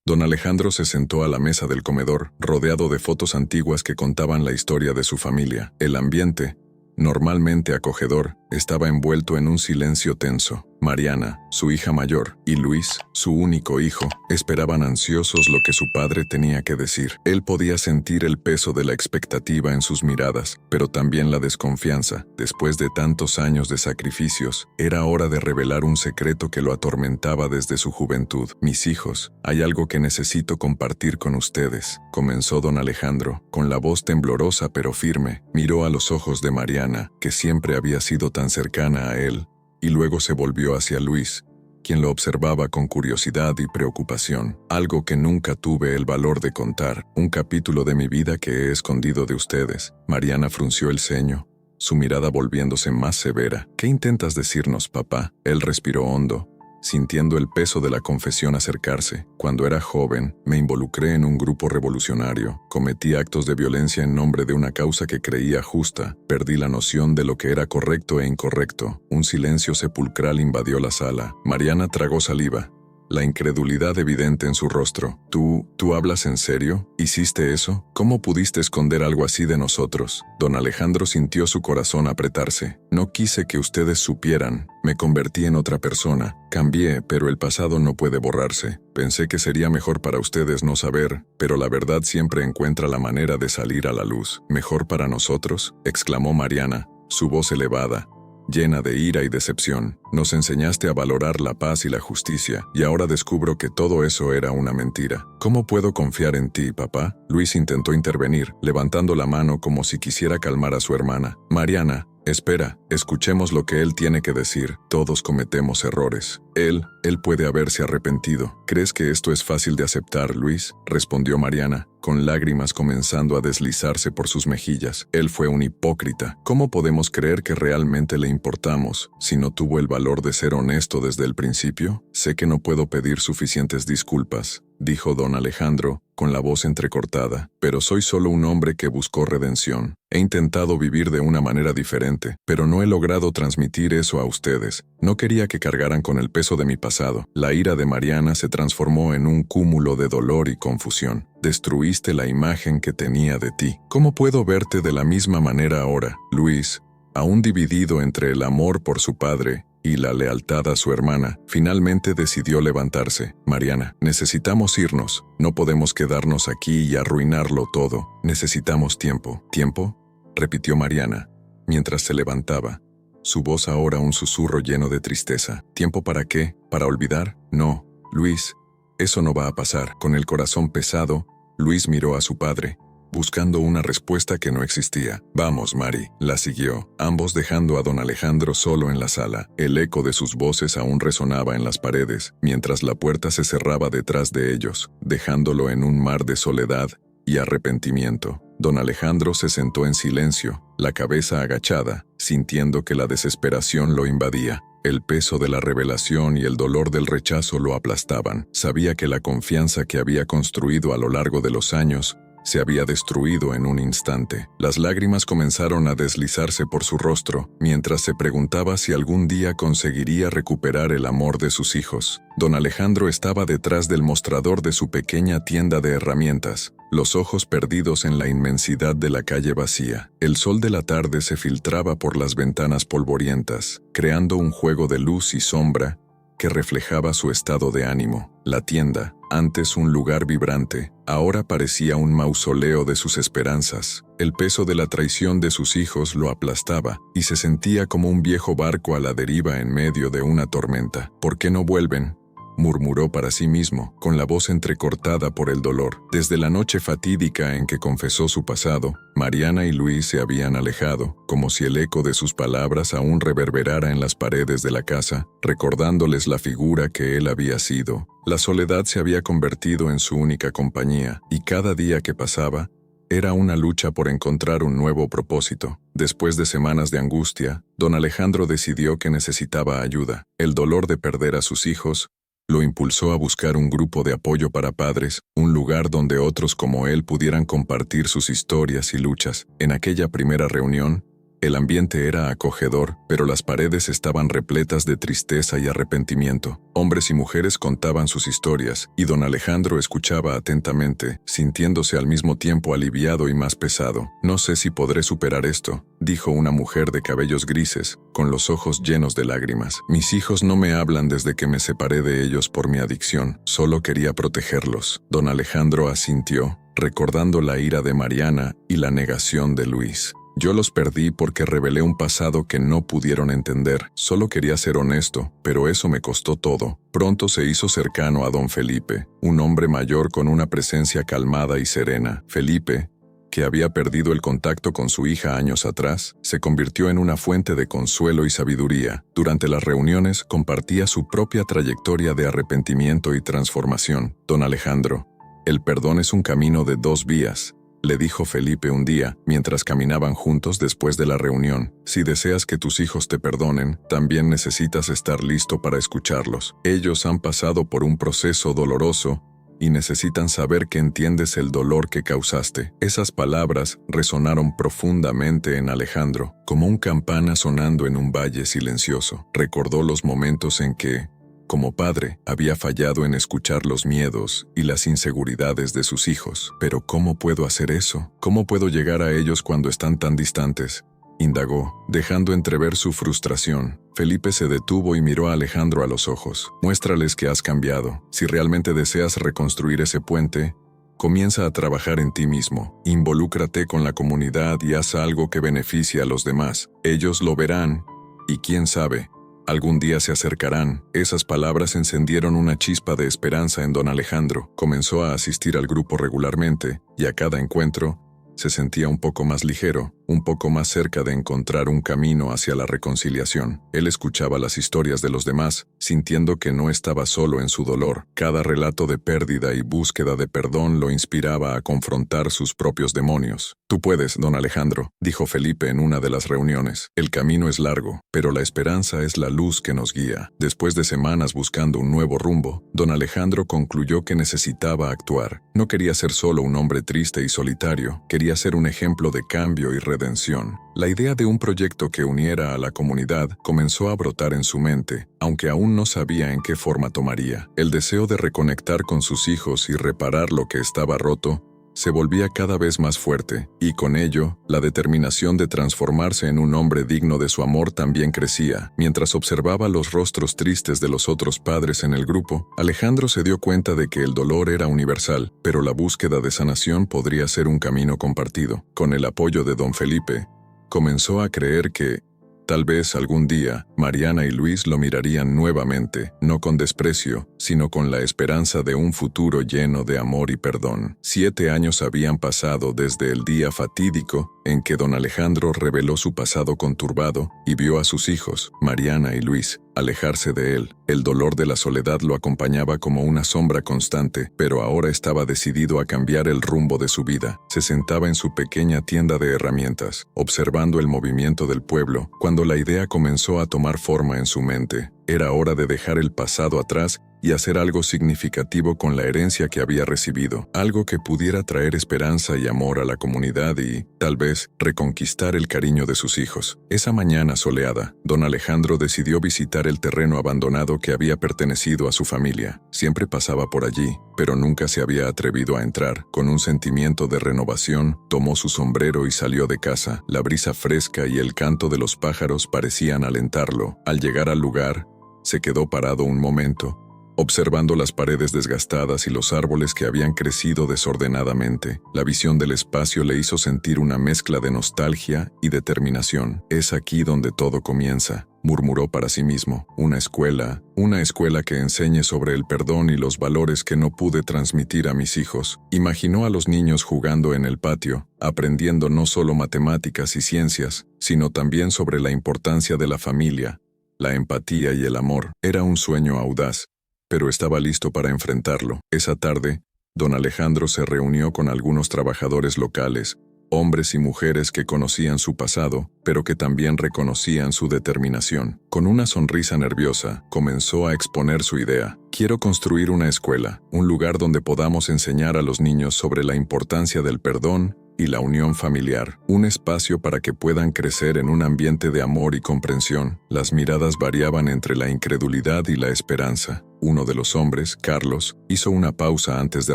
Don Alejandro se sentó a la mesa del comedor, rodeado de fotos antiguas que contaban la historia de su familia. El ambiente, normalmente acogedor, estaba envuelto en un silencio tenso. Mariana, su hija mayor, y Luis, su único hijo, esperaban ansiosos lo que su padre tenía que decir. Él podía sentir el peso de la expectativa en sus miradas, pero también la desconfianza. Después de tantos años de sacrificios, era hora de revelar un secreto que lo atormentaba desde su juventud. «Mis hijos, hay algo que necesito compartir con ustedes», comenzó don Alejandro, con la voz temblorosa pero firme. Miró a los ojos de Mariana, que siempre había sido tan cercana a él, y luego se volvió hacia Luis, quien lo observaba con curiosidad y preocupación. «Algo que nunca tuve el valor de contar, un capítulo de mi vida que he escondido de ustedes». Mariana frunció el ceño, su mirada volviéndose más severa. «¿Qué intentas decirnos, papá?». Él respiró hondo, sintiendo el peso de la confesión acercarse. «Cuando era joven, me involucré en un grupo revolucionario. Cometí actos de violencia en nombre de una causa que creía justa. Perdí la noción de lo que era correcto e incorrecto». Un silencio sepulcral invadió la sala. Mariana tragó saliva, la incredulidad evidente en su rostro. ¿Tú hablas en serio? ¿Hiciste eso? ¿Cómo pudiste esconder algo así de nosotros?» Don Alejandro sintió su corazón apretarse. «No quise que ustedes supieran. Me convertí en otra persona. Cambié, pero el pasado no puede borrarse. Pensé que sería mejor para ustedes no saber, pero la verdad siempre encuentra la manera de salir a la luz». «¿Mejor para nosotros?», exclamó Mariana, su voz elevada, llena de ira y decepción. «Nos enseñaste a valorar la paz y la justicia, y ahora descubro que todo eso era una mentira. ¿Cómo puedo confiar en ti, papá?». Luis intentó intervenir, levantando la mano como si quisiera calmar a su hermana. «Mariana, espera, escuchemos lo que él tiene que decir. Todos cometemos errores. Él puede haberse arrepentido». «¿Crees que esto es fácil de aceptar, Luis?», respondió Mariana, con lágrimas comenzando a deslizarse por sus mejillas. «Él fue un hipócrita. ¿Cómo podemos creer que realmente le importamos si no tuvo el valor de ser honesto desde el principio?». «Sé que no puedo pedir suficientes disculpas», dijo don Alejandro, con la voz entrecortada, «pero soy solo un hombre que buscó redención. He intentado vivir de una manera diferente, pero no he logrado transmitir eso a ustedes. No quería que cargaran con el peso de mi pasado». La ira de Mariana se transformó en un cúmulo de dolor y confusión. «Destruiste la imagen que tenía de ti. ¿Cómo puedo verte de la misma manera ahora?». Luis, aún dividido entre el amor por su padre y la lealtad a su hermana, finalmente decidió levantarse. «Mariana, necesitamos irnos. No podemos quedarnos aquí y arruinarlo todo. Necesitamos tiempo». «¿Tiempo?», repitió Mariana, mientras se levantaba, su voz ahora un susurro lleno de tristeza. «¿Tiempo para qué? ¿Para olvidar? No, Luis, eso no va a pasar». Con el corazón pesado, Luis miró a su padre, buscando una respuesta que no existía. «Vamos, Mari», la siguió, ambos dejando a don Alejandro solo en la sala. El eco de sus voces aún resonaba en las paredes, mientras la puerta se cerraba detrás de ellos, dejándolo en un mar de soledad y arrepentimiento. Don Alejandro se sentó en silencio, la cabeza agachada, sintiendo que la desesperación lo invadía. El peso de la revelación y el dolor del rechazo lo aplastaban. Sabía que la confianza que había construido a lo largo de los años se había destruido en un instante. Las lágrimas comenzaron a deslizarse por su rostro, mientras se preguntaba si algún día conseguiría recuperar el amor de sus hijos. Don Alejandro estaba detrás del mostrador de su pequeña tienda de herramientas, los ojos perdidos en la inmensidad de la calle vacía. El sol de la tarde se filtraba por las ventanas polvorientas, creando un juego de luz y sombra que reflejaba su estado de ánimo. La tienda, antes un lugar vibrante, ahora parecía un mausoleo de sus esperanzas. El peso de la traición de sus hijos lo aplastaba y se sentía como un viejo barco a la deriva en medio de una tormenta. «¿Por qué no vuelven?», murmuró para sí mismo, con la voz entrecortada por el dolor. Desde la noche fatídica en que confesó su pasado, Mariana y Luis se habían alejado, como si el eco de sus palabras aún reverberara en las paredes de la casa, recordándoles la figura que él había sido. La soledad se había convertido en su única compañía, y cada día que pasaba era una lucha por encontrar un nuevo propósito. Después de semanas de angustia, don Alejandro decidió que necesitaba ayuda. El dolor de perder a sus hijos lo impulsó a buscar un grupo de apoyo para padres, un lugar donde otros como él pudieran compartir sus historias y luchas. En aquella primera reunión, El ambiente era acogedor, pero las paredes estaban repletas de tristeza y arrepentimiento. Hombres y mujeres contaban sus historias, y don Alejandro escuchaba atentamente, sintiéndose al mismo tiempo aliviado y más pesado. «No sé si podré superar esto», dijo una mujer de cabellos grises, con los ojos llenos de lágrimas. «Mis hijos no me hablan desde que me separé de ellos por mi adicción. Solo quería protegerlos». Don Alejandro asintió, recordando la ira de Mariana y la negación de Luis. «Yo los perdí porque revelé un pasado que no pudieron entender. Solo quería ser honesto, pero eso me costó todo». Pronto se hizo cercano a don Felipe, un hombre mayor con una presencia calmada y serena. Felipe, que había perdido el contacto con su hija años atrás, se convirtió en una fuente de consuelo y sabiduría. Durante las reuniones compartía su propia trayectoria de arrepentimiento y transformación. «Don Alejandro, el perdón es un camino de 2 vías», le dijo Felipe un día, mientras caminaban juntos después de la reunión. «Si deseas que tus hijos te perdonen, también necesitas estar listo para escucharlos. Ellos han pasado por un proceso doloroso y necesitan saber que entiendes el dolor que causaste». Esas palabras resonaron profundamente en Alejandro, como un campana sonando en un valle silencioso. Recordó los momentos en que, como padre, había fallado en escuchar los miedos y las inseguridades de sus hijos. «¿Pero cómo puedo hacer eso? ¿Cómo puedo llegar a ellos cuando están tan distantes?», indagó, dejando entrever su frustración. Felipe se detuvo y miró a Alejandro a los ojos. «Muéstrales que has cambiado. Si realmente deseas reconstruir ese puente, comienza a trabajar en ti mismo. Involúcrate con la comunidad y haz algo que beneficie a los demás. Ellos lo verán, y quién sabe, algún día se acercarán». Esas palabras encendieron una chispa de esperanza en don Alejandro. Comenzó a asistir al grupo regularmente, y a cada encuentro se sentía un poco más ligero, un poco más cerca de encontrar un camino hacia la reconciliación. Él escuchaba las historias de los demás, sintiendo que no estaba solo en su dolor. Cada relato de pérdida y búsqueda de perdón lo inspiraba a confrontar sus propios demonios. «Tú puedes, don Alejandro», dijo Felipe en una de las reuniones. «El camino es largo, pero la esperanza es la luz que nos guía». Después de semanas buscando un nuevo rumbo, don Alejandro concluyó que necesitaba actuar. No quería ser solo un hombre triste y solitario, quería ser un ejemplo de cambio y redención. La idea de un proyecto que uniera a la comunidad comenzó a brotar en su mente, aunque aún no sabía en qué forma tomaría. El deseo de reconectar con sus hijos y reparar lo que estaba roto se volvía cada vez más fuerte, y con ello, la determinación de transformarse en un hombre digno de su amor también crecía. Mientras observaba los rostros tristes de los otros padres en el grupo, Alejandro se dio cuenta de que el dolor era universal, pero la búsqueda de sanación podría ser un camino compartido. Con el apoyo de don Felipe, comenzó a creer que, tal vez algún día, Mariana y Luis lo mirarían nuevamente, no con desprecio, sino con la esperanza de un futuro lleno de amor y perdón. 7 años habían pasado desde el día fatídico en que don Alejandro reveló su pasado conturbado y vio a sus hijos, Mariana y Luis, alejarse de él. El dolor de la soledad lo acompañaba como una sombra constante, pero ahora estaba decidido a cambiar el rumbo de su vida. Se sentaba en su pequeña tienda de herramientas, observando el movimiento del pueblo, cuando la idea comenzó a tomar forma en su mente. Era hora de dejar el pasado atrás y hacer algo significativo con la herencia que había recibido, algo que pudiera traer esperanza y amor a la comunidad y, tal vez, reconquistar el cariño de sus hijos. Esa mañana soleada, don Alejandro decidió visitar el terreno abandonado que había pertenecido a su familia. Siempre pasaba por allí, pero nunca se había atrevido a entrar. Con un sentimiento de renovación, tomó su sombrero y salió de casa. La brisa fresca y el canto de los pájaros parecían alentarlo. Al llegar al lugar, se quedó parado un momento, observando las paredes desgastadas y los árboles que habían crecido desordenadamente. La visión del espacio le hizo sentir una mezcla de nostalgia y determinación. «Es aquí donde todo comienza», murmuró para sí mismo. Una escuela que enseñe sobre el perdón y los valores que no pude transmitir a mis hijos». Imaginó a los niños jugando en el patio, aprendiendo no solo matemáticas y ciencias, sino también sobre la importancia de la familia, la empatía y el amor. Era un sueño audaz, pero estaba listo para enfrentarlo. Esa tarde, don Alejandro se reunió con algunos trabajadores locales, hombres y mujeres que conocían su pasado, pero que también reconocían su determinación. Con una sonrisa nerviosa, comenzó a exponer su idea. «Quiero construir una escuela, un lugar donde podamos enseñar a los niños sobre la importancia del perdón y la unión familiar, un espacio para que puedan crecer en un ambiente de amor y comprensión. Las miradas variaban entre la incredulidad y la esperanza. Uno de los hombres, Carlos, hizo una pausa antes de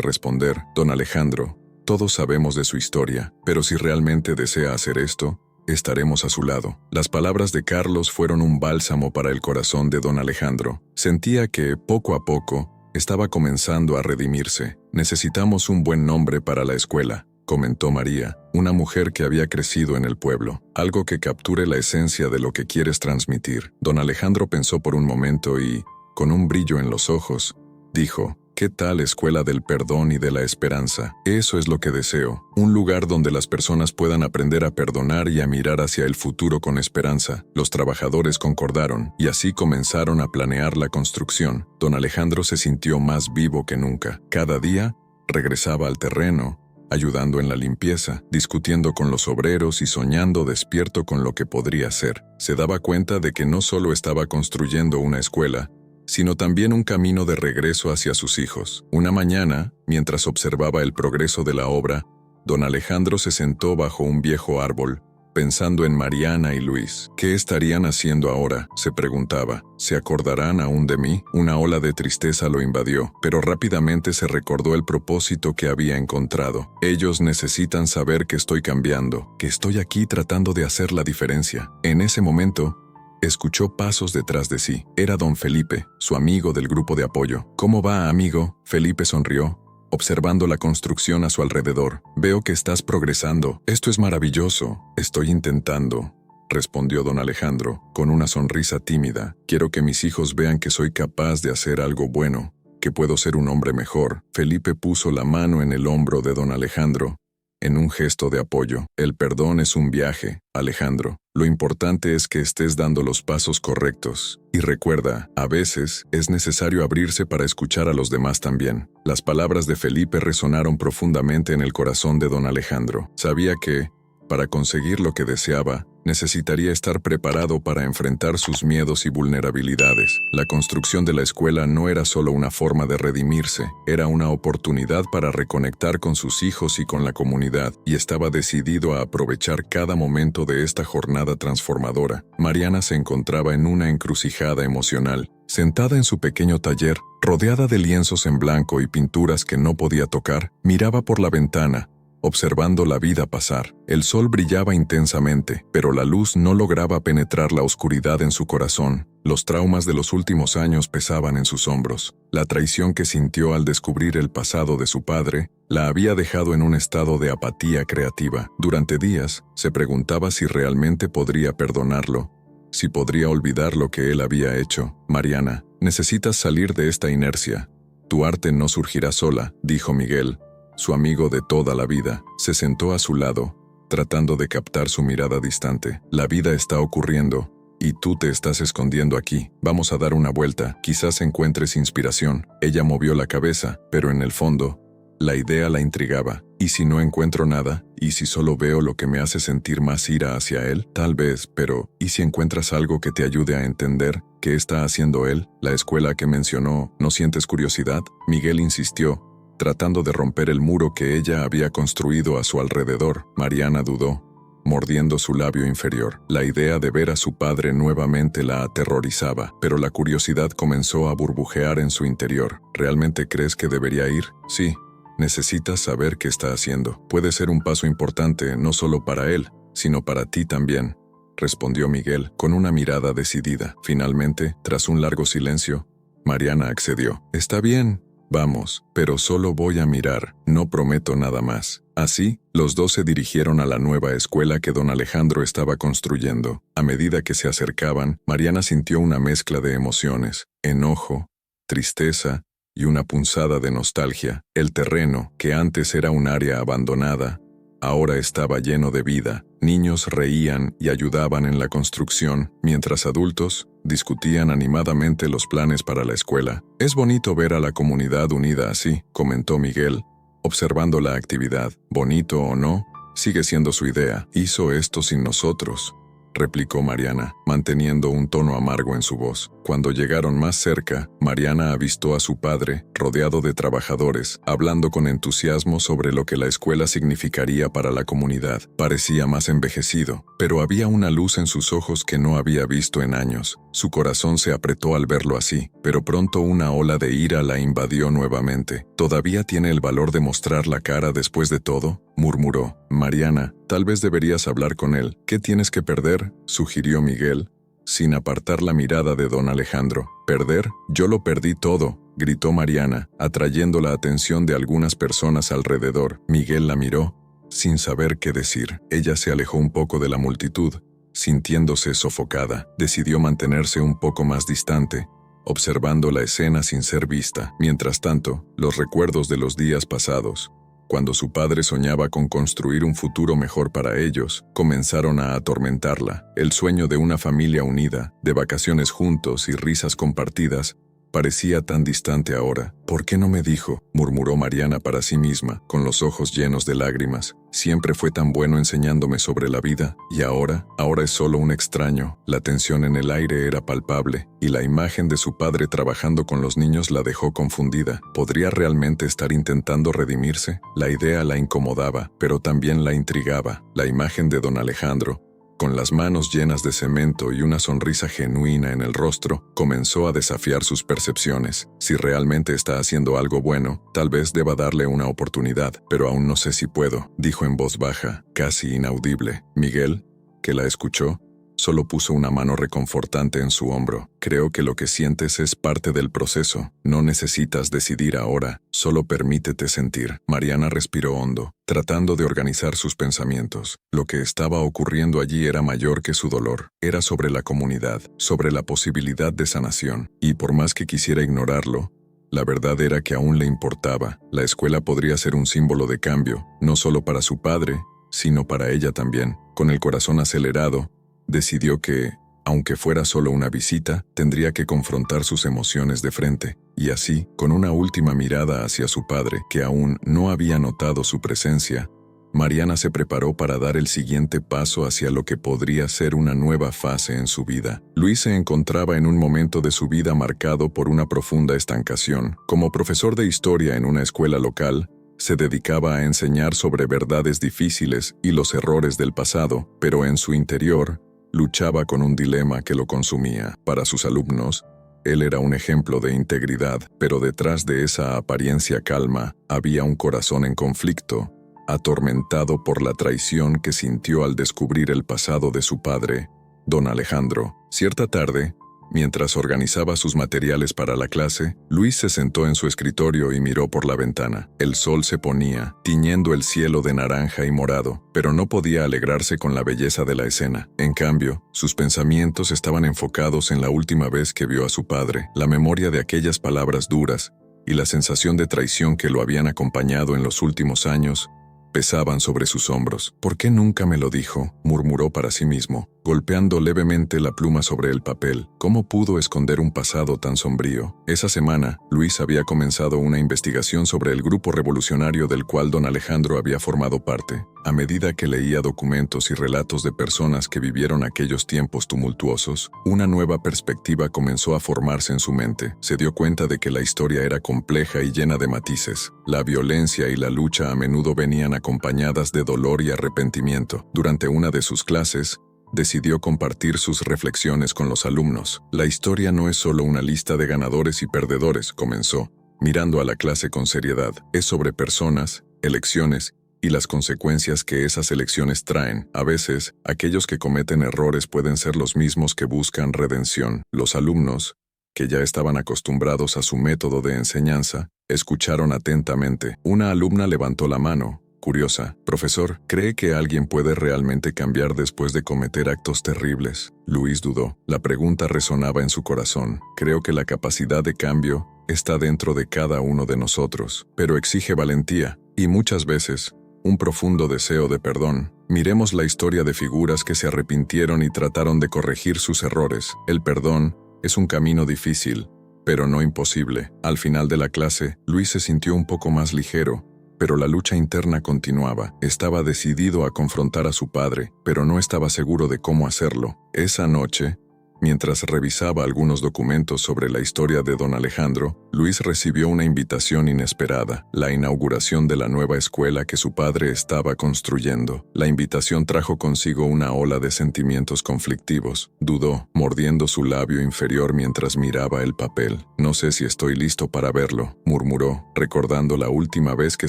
responder. Don Alejandro, todos sabemos de su historia, pero si realmente desea hacer esto, estaremos a su lado. Las palabras de Carlos fueron un bálsamo para el corazón de don Alejandro. Sentía que, poco a poco, estaba comenzando a redimirse. Necesitamos un buen nombre para la escuela, comentó María, una mujer que había crecido en el pueblo. Algo que capture la esencia de lo que quieres transmitir. Don Alejandro pensó por un momento y, con un brillo en los ojos, dijo: ¿qué tal escuela del perdón y de la esperanza? Eso es lo que deseo, un lugar donde las personas puedan aprender a perdonar y a mirar hacia el futuro con esperanza. Los trabajadores concordaron, y así comenzaron a planear la construcción. Don Alejandro se sintió más vivo que nunca. Cada día, regresaba al terreno, ayudando en la limpieza, discutiendo con los obreros y soñando despierto con lo que podría ser. Se daba cuenta de que no solo estaba construyendo una escuela, sino también un camino de regreso hacia sus hijos. Una mañana, mientras observaba el progreso de la obra, don Alejandro se sentó bajo un viejo árbol, pensando en Mariana y Luis. ¿Qué estarían haciendo ahora?, se preguntaba. ¿Se acordarán aún de mí? Una ola de tristeza lo invadió, pero rápidamente se recordó el propósito que había encontrado. Ellos necesitan saber que estoy cambiando, que estoy aquí tratando de hacer la diferencia. En ese momento, escuchó pasos detrás de sí. Era don Felipe, su amigo del grupo de apoyo. ¿Cómo va, amigo? Felipe sonrió, observando la construcción a su alrededor. Veo que estás progresando. Esto es maravilloso. Estoy intentando, respondió don Alejandro, con una sonrisa tímida. Quiero que mis hijos vean que soy capaz de hacer algo bueno, que puedo ser un hombre mejor. Felipe puso la mano en el hombro de don Alejandro, en un gesto de apoyo. El perdón es un viaje, Alejandro. Lo importante es que estés dando los pasos correctos. Y recuerda, a veces es necesario abrirse para escuchar a los demás también. Las palabras de Felipe resonaron profundamente en el corazón de don Alejandro. Sabía que, para conseguir lo que deseaba, necesitaría estar preparado para enfrentar sus miedos y vulnerabilidades. La construcción de la escuela no era solo una forma de redimirse, era una oportunidad para reconectar con sus hijos y con la comunidad, y estaba decidido a aprovechar cada momento de esta jornada transformadora. Mariana se encontraba en una encrucijada emocional, sentada en su pequeño taller, rodeada de lienzos en blanco y pinturas que no podía tocar. Miraba por la ventana, observando la vida pasar. El sol brillaba intensamente, pero la luz no lograba penetrar la oscuridad en su corazón. Los traumas de los últimos años pesaban en sus hombros. La traición que sintió al descubrir el pasado de su padre la había dejado en un estado de apatía creativa. Durante días, se preguntaba si realmente podría perdonarlo, si podría olvidar lo que él había hecho. Mariana, necesitas salir de esta inercia. Tu arte no surgirá sola, dijo Miguel, su amigo de toda la vida. Se sentó a su lado, tratando de captar su mirada distante. La vida está ocurriendo, y tú te estás escondiendo aquí. Vamos a dar una vuelta, quizás encuentres inspiración. Ella movió la cabeza, pero en el fondo, la idea la intrigaba. ¿Y si no encuentro nada? ¿Y si solo veo lo que me hace sentir más ira hacia él? Tal vez, pero ¿y si encuentras algo que te ayude a entender qué está haciendo él? La escuela que mencionó, ¿no sientes curiosidad? Miguel insistió, tratando de romper el muro que ella había construido a su alrededor. Mariana dudó, mordiendo su labio inferior. La idea de ver a su padre nuevamente la aterrorizaba, pero la curiosidad comenzó a burbujear en su interior. ¿Realmente crees que debería ir? Sí. Necesitas saber qué está haciendo. Puede ser un paso importante no solo para él, sino para ti también, respondió Miguel, con una mirada decidida. Finalmente, tras un largo silencio, Mariana accedió. Está bien. Vamos, pero solo voy a mirar, no prometo nada más. Así, los dos se dirigieron a la nueva escuela que don Alejandro estaba construyendo. A medida que se acercaban, Mariana sintió una mezcla de emociones: enojo, tristeza y una punzada de nostalgia. El terreno, que antes era un área abandonada, ahora estaba lleno de vida. Niños reían y ayudaban en la construcción, mientras adultos discutían animadamente los planes para la escuela. Es bonito ver a la comunidad unida así, comentó Miguel, observando la actividad. Bonito o no, sigue siendo su idea. Hizo esto sin nosotros, replicó Mariana, manteniendo un tono amargo en su voz. Cuando llegaron más cerca, Mariana avistó a su padre, rodeado de trabajadores, hablando con entusiasmo sobre lo que la escuela significaría para la comunidad. Parecía más envejecido, pero había una luz en sus ojos que no había visto en años. Su corazón se apretó al verlo así, pero pronto una ola de ira la invadió nuevamente. ¿Todavía tiene el valor de mostrar la cara después de todo?, murmuró. Mariana, tal vez deberías hablar con él. ¿Qué tienes que perder?, sugirió Miguel, sin apartar la mirada de don Alejandro. ¿Perder? Yo lo perdí todo, gritó Mariana, atrayendo la atención de algunas personas alrededor. Miguel la miró, sin saber qué decir. Ella se alejó un poco de la multitud, sintiéndose sofocada. Decidió mantenerse un poco más distante, observando la escena sin ser vista. Mientras tanto, los recuerdos de los días pasados, cuando su padre soñaba con construir un futuro mejor para ellos, comenzaron a atormentarla. El sueño de una familia unida, de vacaciones juntos y risas compartidas, parecía tan distante ahora. ¿Por qué no me dijo?, murmuró Mariana para sí misma, con los ojos llenos de lágrimas. Siempre fue tan bueno enseñándome sobre la vida, y ahora es solo un extraño. La tensión en el aire era palpable, y la imagen de su padre trabajando con los niños la dejó confundida. ¿Podría realmente estar intentando redimirse? La idea la incomodaba, pero también la intrigaba. La imagen de don Alejandro, con las manos llenas de cemento y una sonrisa genuina en el rostro, comenzó a desafiar sus percepciones. Si realmente está haciendo algo bueno, tal vez deba darle una oportunidad, pero aún no sé si puedo, dijo en voz baja, casi inaudible. Miguel, que la escuchó, solo puso una mano reconfortante en su hombro. Creo que lo que sientes es parte del proceso. No necesitas decidir ahora, solo permítete sentir. Mariana respiró hondo, tratando de organizar sus pensamientos. Lo que estaba ocurriendo allí era mayor que su dolor. Era sobre la comunidad, sobre la posibilidad de sanación. Y por más que quisiera ignorarlo, la verdad era que aún le importaba. La escuela podría ser un símbolo de cambio, no solo para su padre, sino para ella también. Con el corazón acelerado, decidió que, aunque fuera solo una visita, tendría que confrontar sus emociones de frente, y así, con una última mirada hacia su padre, que aún no había notado su presencia, Mariana se preparó para dar el siguiente paso hacia lo que podría ser una nueva fase en su vida. Luis se encontraba en un momento de su vida marcado por una profunda estancación. Como profesor de historia en una escuela local, se dedicaba a enseñar sobre verdades difíciles y los errores del pasado, pero en su interior, luchaba con un dilema que lo consumía. Para sus alumnos, él era un ejemplo de integridad, pero detrás de esa apariencia calma había un corazón en conflicto, atormentado por la traición que sintió al descubrir el pasado de su padre, don Alejandro. Cierta tarde, mientras organizaba sus materiales para la clase, Luis se sentó en su escritorio y miró por la ventana. El sol se ponía, tiñendo el cielo de naranja y morado, pero no podía alegrarse con la belleza de la escena. En cambio, sus pensamientos estaban enfocados en la última vez que vio a su padre, la memoria de aquellas palabras duras y la sensación de traición que lo habían acompañado en los últimos años pesaban sobre sus hombros. ¿Por qué nunca me lo dijo?, murmuró para sí mismo, golpeando levemente la pluma sobre el papel. ¿Cómo pudo esconder un pasado tan sombrío? Esa semana, Luis había comenzado una investigación sobre el grupo revolucionario del cual don Alejandro había formado parte. A medida que leía documentos y relatos de personas que vivieron aquellos tiempos tumultuosos, una nueva perspectiva comenzó a formarse en su mente. Se dio cuenta de que la historia era compleja y llena de matices. La violencia y la lucha a menudo venían acompañadas de dolor y arrepentimiento. Durante una de sus clases, decidió compartir sus reflexiones con los alumnos. La historia no es solo una lista de ganadores y perdedores, comenzó, mirando a la clase con seriedad. Es sobre personas, elecciones y las consecuencias que esas elecciones traen. A veces, aquellos que cometen errores pueden ser los mismos que buscan redención. Los alumnos, que ya estaban acostumbrados a su método de enseñanza, escucharon atentamente. Una alumna levantó la mano, curiosa. «Profesor, ¿cree que alguien puede realmente cambiar después de cometer actos terribles?» Luis dudó. La pregunta resonaba en su corazón. Creo que la capacidad de cambio está dentro de cada uno de nosotros, pero exige valentía y muchas veces un profundo deseo de perdón. Miremos la historia de figuras que se arrepintieron y trataron de corregir sus errores. El perdón es un camino difícil, pero no imposible. Al final de la clase, Luis se sintió un poco más ligero, pero la lucha interna continuaba. Estaba decidido a confrontar a su padre, pero no estaba seguro de cómo hacerlo. Esa noche, mientras revisaba algunos documentos sobre la historia de don Alejandro, Luis recibió una invitación inesperada, la inauguración de la nueva escuela que su padre estaba construyendo. La invitación trajo consigo una ola de sentimientos conflictivos. Dudó, mordiendo su labio inferior mientras miraba el papel. «No sé si estoy listo para verlo», murmuró, recordando la última vez que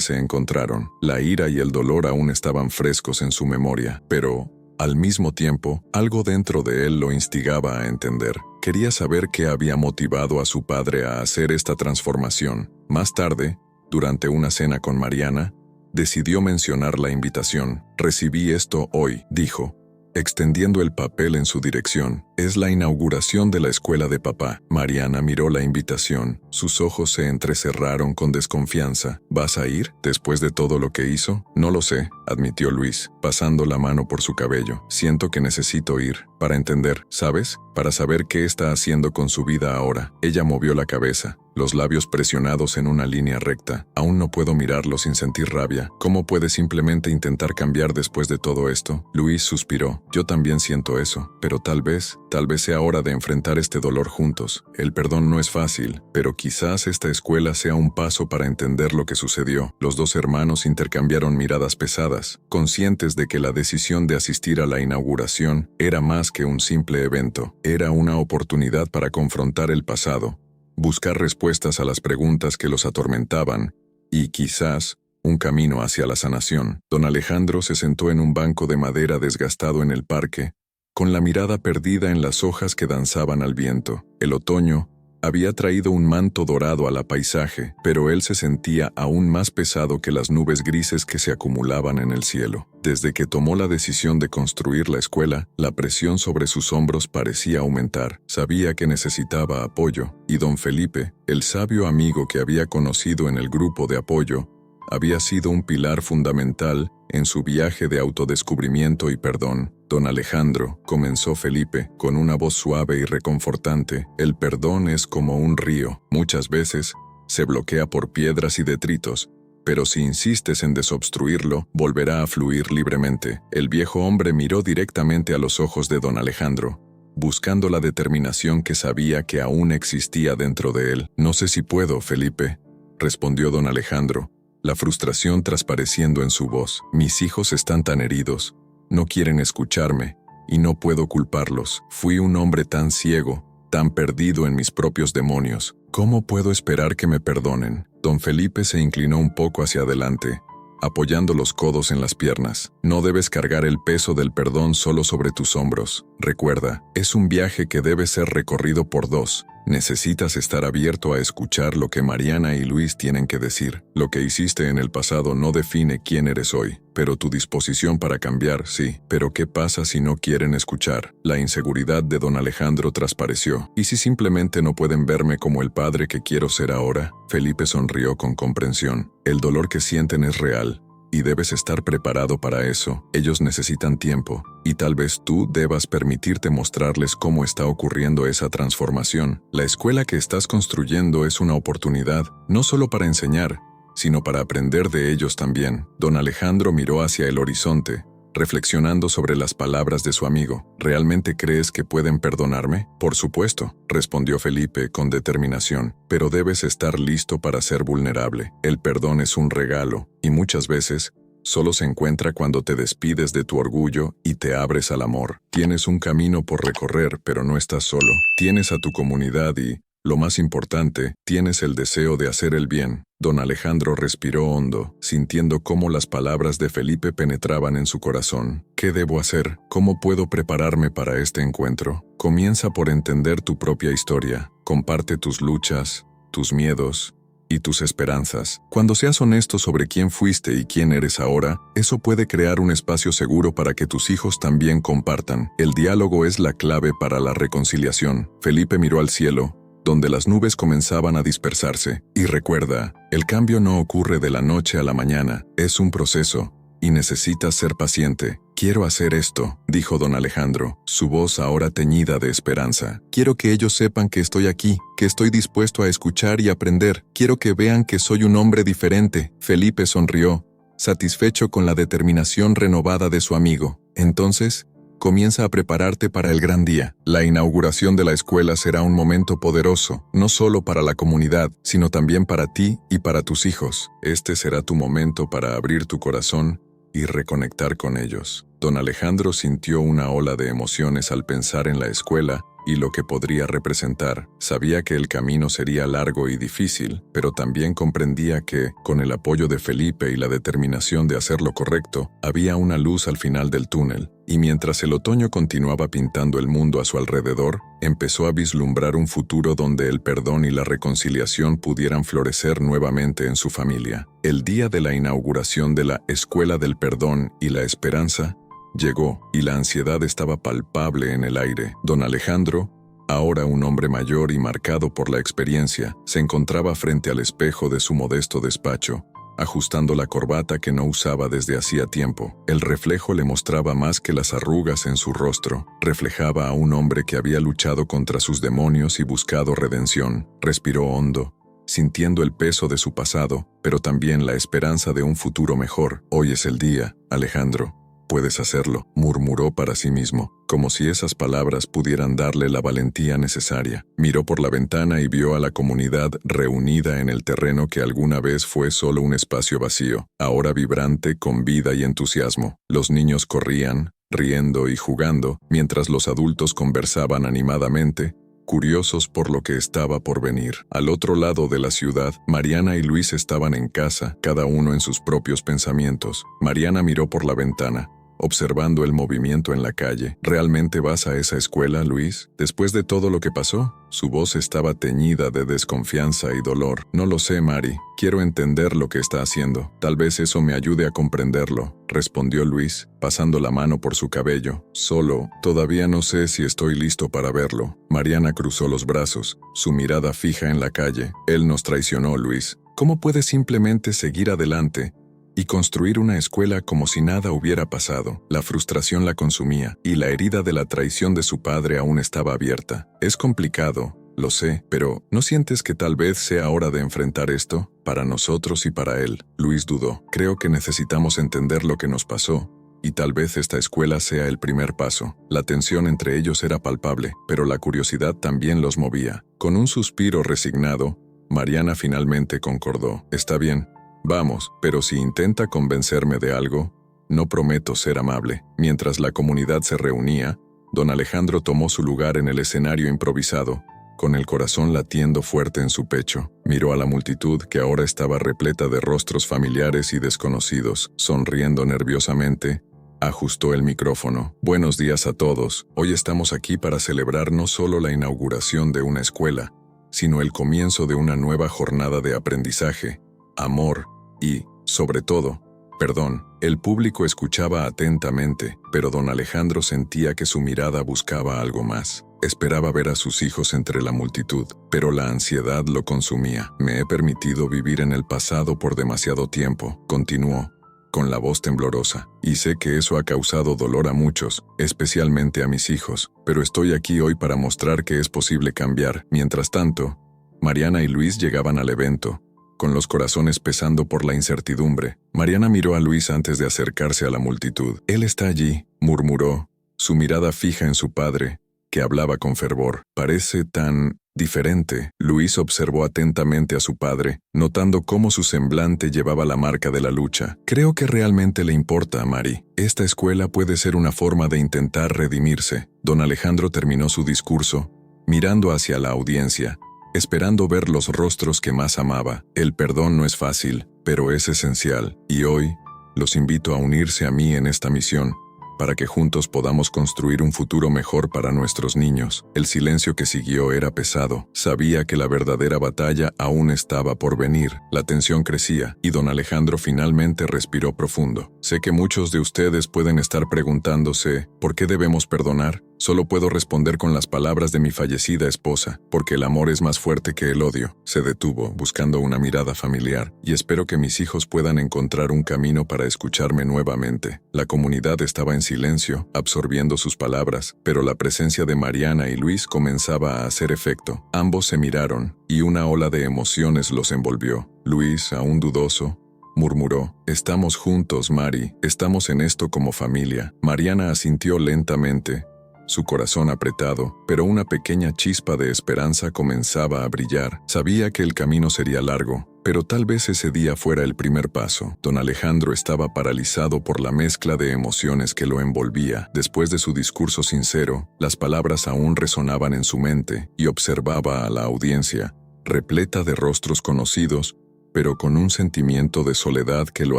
se encontraron. La ira y el dolor aún estaban frescos en su memoria, pero al mismo tiempo, algo dentro de él lo instigaba a entender. Quería saber qué había motivado a su padre a hacer esta transformación. Más tarde, durante una cena con Mariana, decidió mencionar la invitación. «Recibí esto hoy», dijo, extendiendo el papel en su dirección. «Es la inauguración de la escuela de papá». Mariana miró la invitación. Sus ojos se entrecerraron con desconfianza. «¿Vas a ir, después de todo lo que hizo?» «No lo sé», admitió Luis, pasando la mano por su cabello. «Siento que necesito ir, para entender, ¿sabes? Para saber qué está haciendo con su vida ahora». Ella movió la cabeza, los labios presionados en una línea recta. «Aún no puedo mirarlo sin sentir rabia. ¿Cómo puede simplemente intentar cambiar después de todo esto?» Luis suspiró. «Yo también siento eso, pero tal vez sea hora de enfrentar este dolor juntos. El perdón no es fácil, pero quizás esta escuela sea un paso para entender lo que sucedió». Los dos hermanos intercambiaron miradas pesadas, conscientes de que la decisión de asistir a la inauguración era más que un simple evento. Era una oportunidad para confrontar el pasado, buscar respuestas a las preguntas que los atormentaban y, quizás, un camino hacia la sanación. Don Alejandro se sentó en un banco de madera desgastado en el parque, con la mirada perdida en las hojas que danzaban al viento. El otoño había traído un manto dorado al paisaje, pero él se sentía aún más pesado que las nubes grises que se acumulaban en el cielo. Desde que tomó la decisión de construir la escuela, la presión sobre sus hombros parecía aumentar. Sabía que necesitaba apoyo, y don Felipe, el sabio amigo que había conocido en el grupo de apoyo, había sido un pilar fundamental en su viaje de autodescubrimiento y perdón. «Don Alejandro», comenzó Felipe, con una voz suave y reconfortante, «el perdón es como un río. Muchas veces se bloquea por piedras y detritos, pero si insistes en desobstruirlo, volverá a fluir libremente». El viejo hombre miró directamente a los ojos de don Alejandro, buscando la determinación que sabía que aún existía dentro de él. «No sé si puedo, Felipe», respondió don Alejandro, la frustración transpareciendo en su voz. «Mis hijos están tan heridos, no quieren escucharme, y no puedo culparlos. Fui un hombre tan ciego, tan perdido en mis propios demonios. ¿Cómo puedo esperar que me perdonen?» Don Felipe se inclinó un poco hacia adelante, apoyando los codos en las piernas. «No debes cargar el peso del perdón solo sobre tus hombros. Recuerda, es un viaje que debe ser recorrido por dos. Necesitas estar abierto a escuchar lo que Mariana y Luis tienen que decir. Lo que hiciste en el pasado no define quién eres hoy, pero tu disposición para cambiar, sí. Pero ¿qué pasa si no quieren escuchar?» La inseguridad de don Alejandro transpareció. «¿Y si simplemente no pueden verme como el padre que quiero ser ahora?» Felipe sonrió con comprensión. «El dolor que sienten es real, y debes estar preparado para eso. Ellos necesitan tiempo, y tal vez tú debas permitirte mostrarles cómo está ocurriendo esa transformación. La escuela que estás construyendo es una oportunidad, no solo para enseñar, sino para aprender de ellos también». Don Alejandro miró hacia el horizonte, reflexionando sobre las palabras de su amigo. «¿Realmente crees que pueden perdonarme?» «Por supuesto», respondió Felipe con determinación, «pero debes estar listo para ser vulnerable. El perdón es un regalo, y muchas veces solo se encuentra cuando te despides de tu orgullo y te abres al amor. Tienes un camino por recorrer, pero no estás solo. Tienes a tu comunidad y, lo más importante, tienes el deseo de hacer el bien». Don Alejandro respiró hondo, sintiendo cómo las palabras de Felipe penetraban en su corazón. «¿Qué debo hacer? ¿Cómo puedo prepararme para este encuentro?» «Comienza por entender tu propia historia. Comparte tus luchas, tus miedos y tus esperanzas. Cuando seas honesto sobre quién fuiste y quién eres ahora, eso puede crear un espacio seguro para que tus hijos también compartan. El diálogo es la clave para la reconciliación». Felipe miró al cielo, donde las nubes comenzaban a dispersarse. «Y recuerda, el cambio no ocurre de la noche a la mañana, es un proceso, y necesitas ser paciente. Quiero hacer esto, dijo don Alejandro, su voz ahora teñida de esperanza. Quiero que ellos sepan que estoy aquí, que estoy dispuesto a escuchar y aprender. Quiero que vean que soy un hombre diferente. Felipe sonrió, satisfecho con la determinación renovada de su amigo. Entonces, comienza a prepararte para el gran día. La inauguración de la escuela será un momento poderoso, no solo para la comunidad, sino también para ti y para tus hijos. Este será tu momento para abrir tu corazón y reconectar con ellos. Don Alejandro sintió una ola de emociones al pensar en la escuela y lo que podría representar. Sabía que el camino sería largo y difícil, pero también comprendía que, con el apoyo de Felipe y la determinación de hacer lo correcto, había una luz al final del túnel. Y mientras el otoño continuaba pintando el mundo a su alrededor, empezó a vislumbrar un futuro donde el perdón y la reconciliación pudieran florecer nuevamente en su familia. El día de la inauguración de la Escuela del Perdón y la Esperanza llegó, y la ansiedad estaba palpable en el aire. Don Alejandro, ahora un hombre mayor y marcado por la experiencia, se encontraba frente al espejo de su modesto despacho, ajustando la corbata que no usaba desde hacía tiempo. El reflejo le mostraba más que las arrugas en su rostro. Reflejaba a un hombre que había luchado contra sus demonios y buscado redención. Respiró hondo, sintiendo el peso de su pasado, pero también la esperanza de un futuro mejor. Hoy es el día, Alejandro. Puedes hacerlo, murmuró para sí mismo, como si esas palabras pudieran darle la valentía necesaria. Miró por la ventana y vio a la comunidad reunida en el terreno que alguna vez fue solo un espacio vacío, ahora vibrante con vida y entusiasmo. Los niños corrían, riendo y jugando, mientras los adultos conversaban animadamente, curiosos por lo que estaba por venir. Al otro lado de la ciudad, Mariana y Luis estaban en casa, cada uno en sus propios pensamientos. Mariana miró por la ventana, observando el movimiento en la calle. ¿Realmente vas a esa escuela, Luis? Después de todo lo que pasó, su voz estaba teñida de desconfianza y dolor. No lo sé, Mari. Quiero entender lo que está haciendo. Tal vez eso me ayude a comprenderlo, respondió Luis, pasando la mano por su cabello. Solo, todavía no sé si estoy listo para verlo. Mariana cruzó los brazos, su mirada fija en la calle. Él nos traicionó, Luis. ¿Cómo puedes simplemente seguir adelante y construir una escuela como si nada hubiera pasado? La frustración la consumía, y la herida de la traición de su padre aún estaba abierta. Es complicado, lo sé, pero ¿no sientes que tal vez sea hora de enfrentar esto? Para nosotros y para él. Luis dudó. Creo que necesitamos entender lo que nos pasó, y tal vez esta escuela sea el primer paso. La tensión entre ellos era palpable, pero la curiosidad también los movía. Con un suspiro resignado, Mariana finalmente concordó. Está bien. Vamos, pero si intenta convencerme de algo, no prometo ser amable. Mientras la comunidad se reunía, don Alejandro tomó su lugar en el escenario improvisado, con el corazón latiendo fuerte en su pecho. Miró a la multitud que ahora estaba repleta de rostros familiares y desconocidos. Sonriendo nerviosamente, ajustó el micrófono. Buenos días a todos. Hoy estamos aquí para celebrar no solo la inauguración de una escuela, sino el comienzo de una nueva jornada de aprendizaje, amor y, sobre todo, perdón. El público escuchaba atentamente, pero don Alejandro sentía que su mirada buscaba algo más. Esperaba ver a sus hijos entre la multitud, pero la ansiedad lo consumía. Me he permitido vivir en el pasado por demasiado tiempo, continuó, con la voz temblorosa, y sé que eso ha causado dolor a muchos, especialmente a mis hijos, pero estoy aquí hoy para mostrar que es posible cambiar. Mientras tanto, Mariana y Luis llegaban al evento, con los corazones pesando por la incertidumbre. Mariana miró a Luis antes de acercarse a la multitud. Él está allí, murmuró, su mirada fija en su padre, que hablaba con fervor. Parece tan diferente. Luis observó atentamente a su padre, notando cómo su semblante llevaba la marca de la lucha. Creo que realmente le importa a Mari. Esta escuela puede ser una forma de intentar redimirse. Don Alejandro terminó su discurso, mirando hacia la audiencia, esperando ver los rostros que más amaba. El perdón no es fácil, pero es esencial, y hoy los invito a unirse a mí en esta misión, para que juntos podamos construir un futuro mejor para nuestros niños. El silencio que siguió era pesado. Sabía que la verdadera batalla aún estaba por venir. La tensión crecía, y don Alejandro finalmente respiró profundo. Sé que muchos de ustedes pueden estar preguntándose, ¿por qué debemos perdonar? Solo puedo responder con las palabras de mi fallecida esposa, porque el amor es más fuerte que el odio. Se detuvo, buscando una mirada familiar, y espero que mis hijos puedan encontrar un camino para escucharme nuevamente. La comunidad estaba en silencio, absorbiendo sus palabras, pero la presencia de Mariana y Luis comenzaba a hacer efecto. Ambos se miraron, y una ola de emociones los envolvió. Luis, aún dudoso, murmuró: «Estamos juntos, Mari, estamos en esto como familia». Mariana asintió lentamente, su corazón apretado, pero una pequeña chispa de esperanza comenzaba a brillar. Sabía que el camino sería largo, pero tal vez ese día fuera el primer paso. Don Alejandro estaba paralizado por la mezcla de emociones que lo envolvía. Después de su discurso sincero, las palabras aún resonaban en su mente, y observaba a la audiencia, repleta de rostros conocidos, pero con un sentimiento de soledad que lo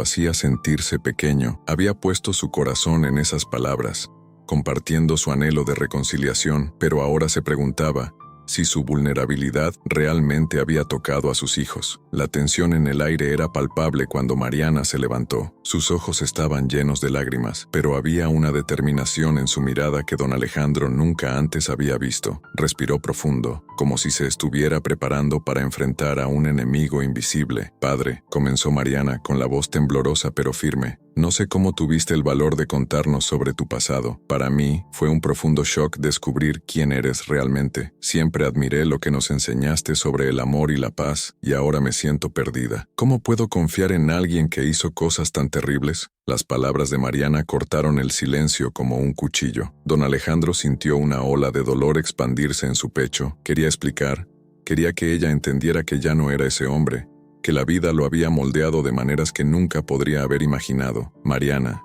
hacía sentirse pequeño. Había puesto su corazón en esas palabras, compartiendo su anhelo de reconciliación, pero ahora se preguntaba si su vulnerabilidad realmente había tocado a sus hijos. La tensión en el aire era palpable cuando Mariana se levantó. Sus ojos estaban llenos de lágrimas, pero había una determinación en su mirada que don Alejandro nunca antes había visto. Respiró profundo, como si se estuviera preparando para enfrentar a un enemigo invisible. «Padre», comenzó Mariana con la voz temblorosa pero firme, «no sé cómo tuviste el valor de contarnos sobre tu pasado. Para mí, fue un profundo shock descubrir quién eres realmente. Siempre admiré lo que nos enseñaste sobre el amor y la paz, y ahora me siento perdida. ¿Cómo puedo confiar en alguien que hizo cosas tan terribles?». Las palabras de Mariana cortaron el silencio como un cuchillo. Don Alejandro sintió una ola de dolor expandirse en su pecho. Quería explicar, quería que ella entendiera que ya no era ese hombre, que la vida lo había moldeado de maneras que nunca podría haber imaginado. «Mariana,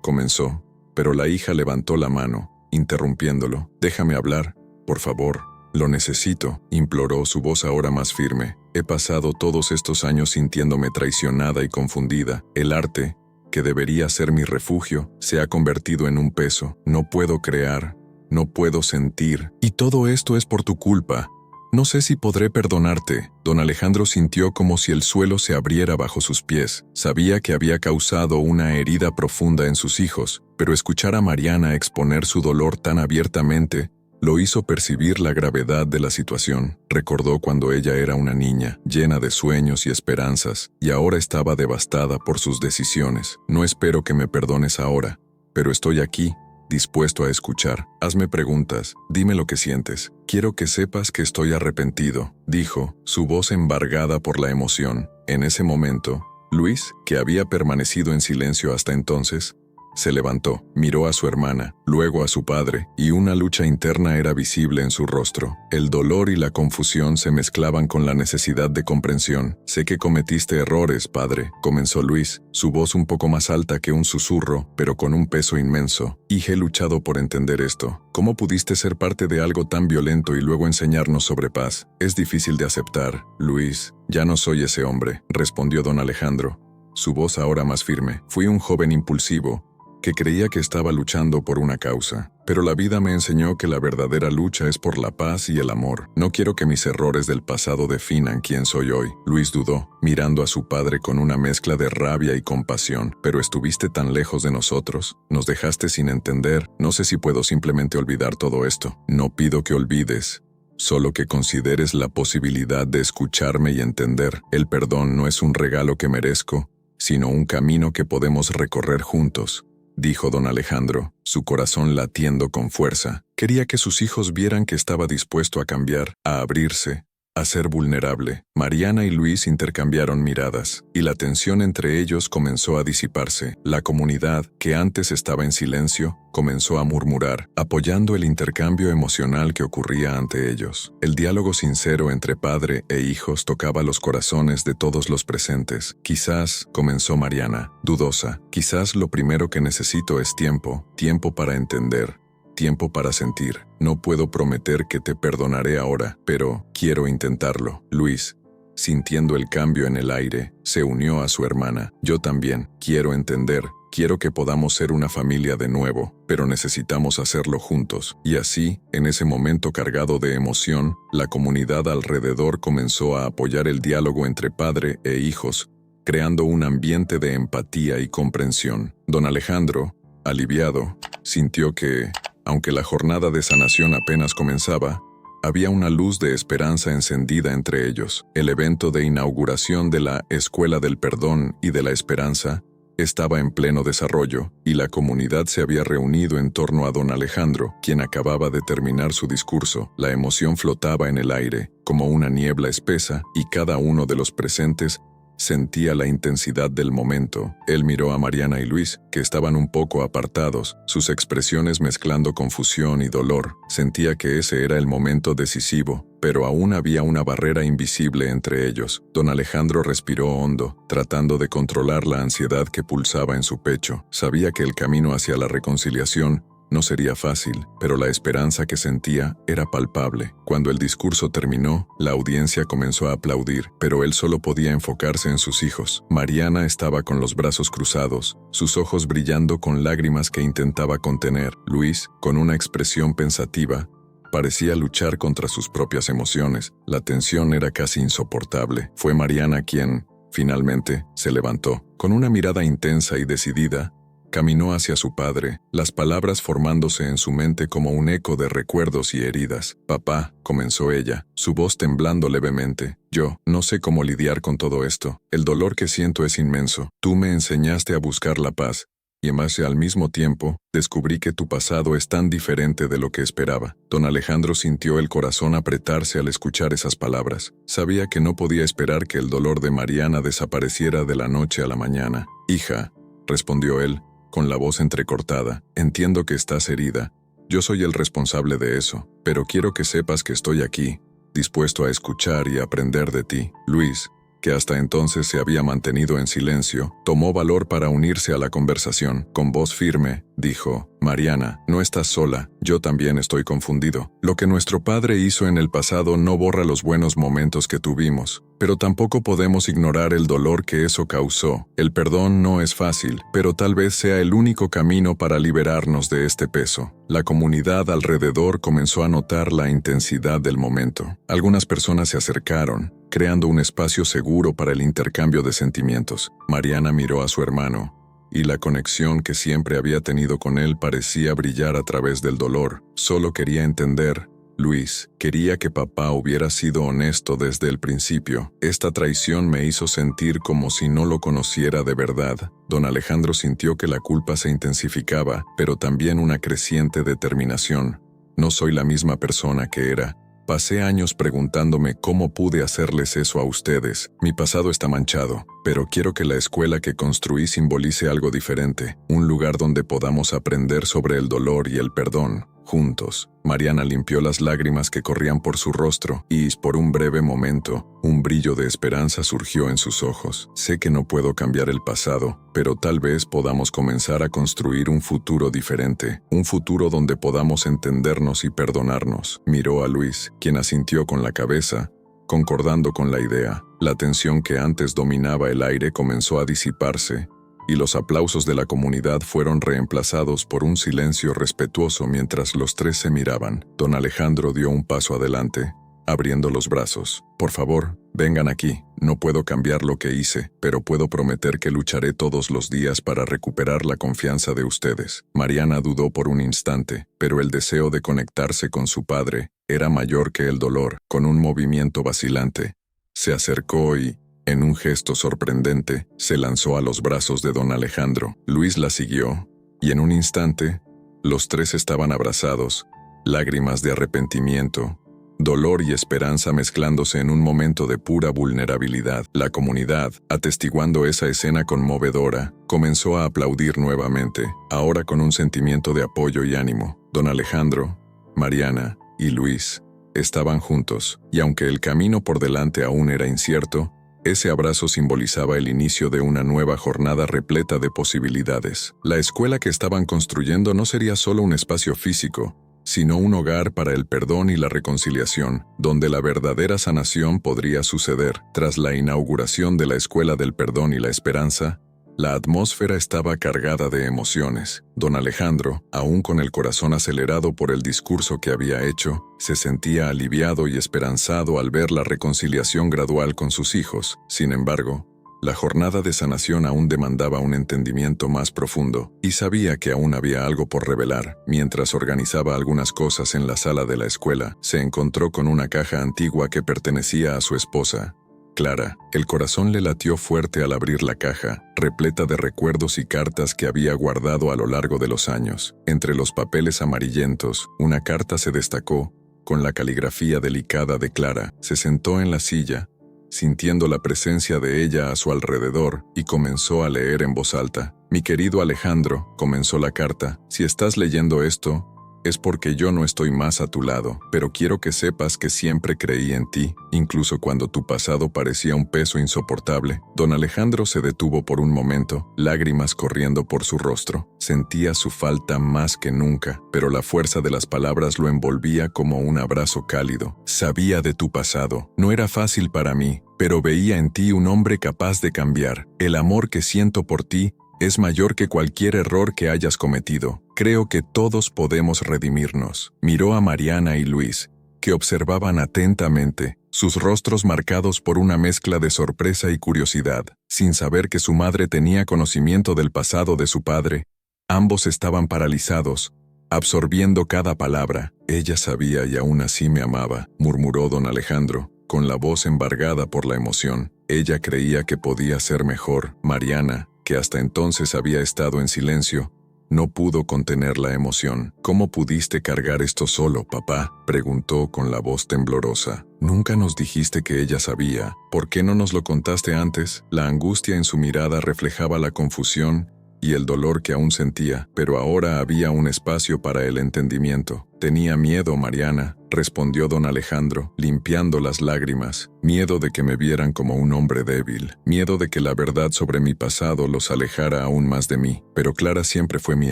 comenzó, pero la hija levantó la mano, interrumpiéndolo. «Déjame hablar, por favor. Lo necesito», imploró, su voz ahora más firme. «He pasado todos estos años sintiéndome traicionada y confundida. El arte, que debería ser mi refugio, se ha convertido en un peso. No puedo crear, no puedo sentir. Y todo esto es por tu culpa. No sé si podré perdonarte». Don Alejandro sintió como si el suelo se abriera bajo sus pies. Sabía que había causado una herida profunda en sus hijos, pero escuchar a Mariana exponer su dolor tan abiertamente lo hizo percibir la gravedad de la situación. Recordó cuando ella era una niña, llena de sueños y esperanzas, y ahora estaba devastada por sus decisiones. «No espero que me perdones ahora, pero estoy aquí, dispuesto a escuchar. Hazme preguntas, dime lo que sientes. Quiero que sepas que estoy arrepentido», dijo, su voz embargada por la emoción. En ese momento, Luis, que había permanecido en silencio hasta entonces, se levantó, miró a su hermana, luego a su padre, y una lucha interna era visible en su rostro. El dolor y la confusión se mezclaban con la necesidad de comprensión. «Sé que cometiste errores, padre», comenzó Luis, su voz un poco más alta que un susurro, pero con un peso inmenso. «Y he luchado por entender esto. ¿Cómo pudiste ser parte de algo tan violento y luego enseñarnos sobre paz? Es difícil de aceptar, Luis». «Ya no soy ese hombre», respondió don Alejandro, su voz ahora más firme. «Fui un joven impulsivo, que creía que estaba luchando por una causa. Pero la vida me enseñó que la verdadera lucha es por la paz y el amor. No quiero que mis errores del pasado definan quién soy hoy». Luis dudó, mirando a su padre con una mezcla de rabia y compasión. «Pero estuviste tan lejos de nosotros. Nos dejaste sin entender. No sé si puedo simplemente olvidar todo esto». «No pido que olvides, solo que consideres la posibilidad de escucharme y entender. El perdón no es un regalo que merezco, sino un camino que podemos recorrer juntos», dijo don Alejandro, su corazón latiendo con fuerza. Quería que sus hijos vieran que estaba dispuesto a cambiar, a abrirse, a ser vulnerable. Mariana y Luis intercambiaron miradas, y la tensión entre ellos comenzó a disiparse. La comunidad, que antes estaba en silencio, comenzó a murmurar, apoyando el intercambio emocional que ocurría ante ellos. El diálogo sincero entre padre e hijos tocaba los corazones de todos los presentes. «Quizás», comenzó Mariana, dudosa, «quizás lo primero que necesito es tiempo, tiempo para entender, tiempo para sentir. No puedo prometer que te perdonaré ahora, pero quiero intentarlo». Luis, sintiendo el cambio en el aire, se unió a su hermana. «Yo también quiero entender. Quiero que podamos ser una familia de nuevo, pero necesitamos hacerlo juntos». Y así, en ese momento cargado de emoción, la comunidad alrededor comenzó a apoyar el diálogo entre padre e hijos, creando un ambiente de empatía y comprensión. Don Alejandro, aliviado, sintió que Aunque la jornada de sanación apenas comenzaba, había una luz de esperanza encendida entre ellos. El evento de inauguración de la Escuela del Perdón y de la Esperanza estaba en pleno desarrollo, y la comunidad se había reunido en torno a don Alejandro, quien acababa de terminar su discurso. La emoción flotaba en el aire, como una niebla espesa, y cada uno de los presentes sentía la intensidad del momento. Él miró a Mariana y Luis, que estaban un poco apartados, sus expresiones mezclando confusión y dolor. Sentía que ese era el momento decisivo, pero aún había una barrera invisible entre ellos. Don Alejandro respiró hondo, tratando de controlar la ansiedad que pulsaba en su pecho. Sabía que el camino hacia la reconciliación no sería fácil, pero la esperanza que sentía era palpable. Cuando el discurso terminó, la audiencia comenzó a aplaudir, pero él solo podía enfocarse en sus hijos. Mariana estaba con los brazos cruzados, sus ojos brillando con lágrimas que intentaba contener. Luis, con una expresión pensativa, parecía luchar contra sus propias emociones. La tensión era casi insoportable. Fue Mariana quien, finalmente, se levantó. Con una mirada intensa y decidida, caminó hacia su padre, las palabras formándose en su mente como un eco de recuerdos y heridas. «Papá», comenzó ella, su voz temblando levemente. «Yo no sé cómo lidiar con todo esto. El dolor que siento es inmenso. Tú me enseñaste a buscar la paz, y más al mismo tiempo, descubrí que tu pasado es tan diferente de lo que esperaba». Don Alejandro sintió el corazón apretarse al escuchar esas palabras. Sabía que no podía esperar que el dolor de Mariana desapareciera de la noche a la mañana. «Hija», respondió él, con la voz entrecortada, «entiendo que estás herida. Yo soy el responsable de eso, pero quiero que sepas que estoy aquí, dispuesto a escuchar y aprender de ti». Luis, que hasta entonces se había mantenido en silencio, tomó valor para unirse a la conversación. Con voz firme, dijo: «Mariana, no estás sola, yo también estoy confundido. Lo que nuestro padre hizo en el pasado no borra los buenos momentos que tuvimos, pero tampoco podemos ignorar el dolor que eso causó. El perdón no es fácil, pero tal vez sea el único camino para liberarnos de este peso». La comunidad alrededor comenzó a notar la intensidad del momento. Algunas personas se acercaron, creando un espacio seguro para el intercambio de sentimientos. Mariana miró a su hermano, y la conexión que siempre había tenido con él parecía brillar a través del dolor. Solo quería entender. Luis, quería que papá hubiera sido honesto desde el principio. Esta traición me hizo sentir como si no lo conociera de verdad. Don Alejandro sintió que la culpa se intensificaba, pero también una creciente determinación. No soy la misma persona que era. Pasé años preguntándome cómo pude hacerles eso a ustedes. Mi pasado está manchado, pero quiero que la escuela que construí simbolice algo diferente, un lugar donde podamos aprender sobre el dolor y el perdón, juntos. Mariana limpió las lágrimas que corrían por su rostro y, por un breve momento, un brillo de esperanza surgió en sus ojos. Sé que no puedo cambiar el pasado, pero tal vez podamos comenzar a construir un futuro diferente, un futuro donde podamos entendernos y perdonarnos. Miró a Luis, quien asintió con la cabeza, concordando con la idea. La tensión que antes dominaba el aire comenzó a disiparse, y los aplausos de la comunidad fueron reemplazados por un silencio respetuoso mientras los tres se miraban. Don Alejandro dio un paso adelante, abriendo los brazos. «Por favor, vengan aquí. No puedo cambiar lo que hice, pero puedo prometer que lucharé todos los días para recuperar la confianza de ustedes». Mariana dudó por un instante, pero el deseo de conectarse con su padre era mayor que el dolor. Con un movimiento vacilante, se acercó y, en un gesto sorprendente, se lanzó a los brazos de don Alejandro. Luis la siguió, y en un instante, los tres estaban abrazados, lágrimas de arrepentimiento, dolor y esperanza mezclándose en un momento de pura vulnerabilidad. La comunidad, atestiguando esa escena conmovedora, comenzó a aplaudir nuevamente, ahora con un sentimiento de apoyo y ánimo. Don Alejandro, Mariana y Luis estaban juntos, y aunque el camino por delante aún era incierto, ese abrazo simbolizaba el inicio de una nueva jornada repleta de posibilidades. La escuela que estaban construyendo no sería solo un espacio físico, sino un hogar para el perdón y la reconciliación, donde la verdadera sanación podría suceder. Tras la inauguración de la Escuela del Perdón y la Esperanza, la atmósfera estaba cargada de emociones. Don Alejandro, aún con el corazón acelerado por el discurso que había hecho, se sentía aliviado y esperanzado al ver la reconciliación gradual con sus hijos. Sin embargo, La jornada de sanación aún demandaba un entendimiento más profundo, y sabía que aún había algo por revelar. Mientras organizaba algunas cosas en la sala de la escuela, se encontró con una caja antigua que pertenecía a su esposa, Clara. El corazón le latió fuerte al abrir la caja, repleta de recuerdos y cartas que había guardado a lo largo de los años. Entre los papeles amarillentos, una carta se destacó, con la caligrafía delicada de Clara. Se sentó en la silla, sintiendo la presencia de ella a su alrededor, y comenzó a leer en voz alta. «Mi querido Alejandro», comenzó la carta, «si estás leyendo esto, es porque yo no estoy más a tu lado, pero quiero que sepas que siempre creí en ti, incluso cuando tu pasado parecía un peso insoportable». Don Alejandro se detuvo por un momento, lágrimas corriendo por su rostro. Sentía su falta más que nunca, pero la fuerza de las palabras lo envolvía como un abrazo cálido. «Sabía de tu pasado. No era fácil para mí, pero veía en ti un hombre capaz de cambiar. El amor que siento por ti es mayor que cualquier error que hayas cometido. Creo que todos podemos redimirnos». Miró a Mariana y Luis, que observaban atentamente, sus rostros marcados por una mezcla de sorpresa y curiosidad. Sin saber que su madre tenía conocimiento del pasado de su padre, ambos estaban paralizados, absorbiendo cada palabra. «Ella sabía y aún así me amaba», murmuró don Alejandro, con la voz embargada por la emoción. «Ella creía que podía ser mejor». Mariana, que hasta entonces había estado en silencio, no pudo contener la emoción. «¿Cómo pudiste cargar esto solo, papá?», preguntó con la voz temblorosa. «Nunca nos dijiste que ella sabía. ¿Por qué no nos lo contaste antes?». La angustia en su mirada reflejaba la confusión y el dolor que aún sentía, pero ahora había un espacio para el entendimiento. «Tenía miedo, Mariana», respondió don Alejandro, limpiando las lágrimas. «Miedo de que me vieran como un hombre débil. Miedo de que la verdad sobre mi pasado los alejara aún más de mí. Pero Clara siempre fue mi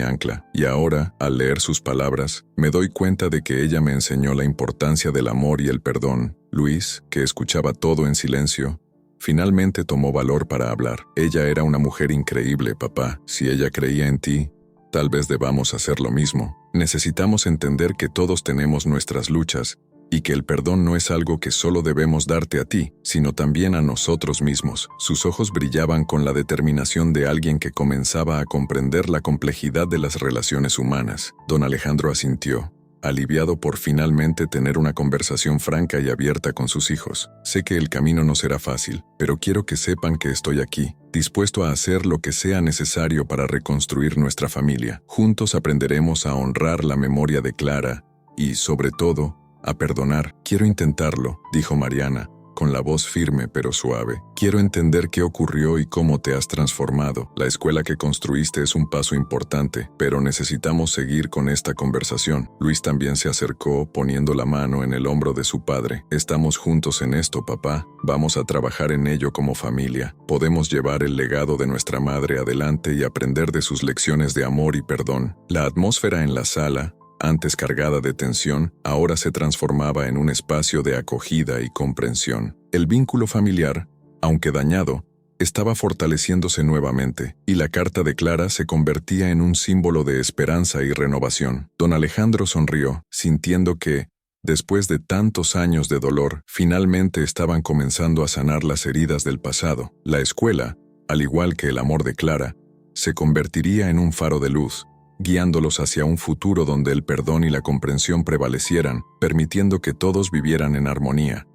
ancla. Y ahora, al leer sus palabras, me doy cuenta de que ella me enseñó la importancia del amor y el perdón». Luis, que escuchaba todo en silencio, finalmente tomó valor para hablar. «Ella era una mujer increíble, papá. Si ella creía en ti, tal vez debamos hacer lo mismo. Necesitamos entender que todos tenemos nuestras luchas y que el perdón no es algo que solo debemos darte a ti, sino también a nosotros mismos». Sus ojos brillaban con la determinación de alguien que comenzaba a comprender la complejidad de las relaciones humanas. Don Alejandro asintió, aliviado por finalmente tener una conversación franca y abierta con sus hijos. «Sé que el camino no será fácil, pero quiero que sepan que estoy aquí, dispuesto a hacer lo que sea necesario para reconstruir nuestra familia. Juntos aprenderemos a honrar la memoria de Clara y, sobre todo, a perdonar». «Quiero intentarlo», dijo Mariana, con la voz firme pero suave. «Quiero entender qué ocurrió y cómo te has transformado. La escuela que construiste es un paso importante, pero necesitamos seguir con esta conversación». Luis también se acercó, poniendo la mano en el hombro de su padre. «Estamos juntos en esto, papá. Vamos a trabajar en ello como familia. Podemos llevar el legado de nuestra madre adelante y aprender de sus lecciones de amor y perdón». La atmósfera en la sala, antes cargada de tensión, ahora se transformaba en un espacio de acogida y comprensión. El vínculo familiar, aunque dañado, estaba fortaleciéndose nuevamente, y la carta de Clara se convertía en un símbolo de esperanza y renovación. Don Alejandro sonrió, sintiendo que, después de tantos años de dolor, finalmente estaban comenzando a sanar las heridas del pasado. La escuela, al igual que el amor de Clara, se convertiría en un faro de luz, guiándolos hacia un futuro donde el perdón y la comprensión prevalecieran, permitiendo que todos vivieran en armonía.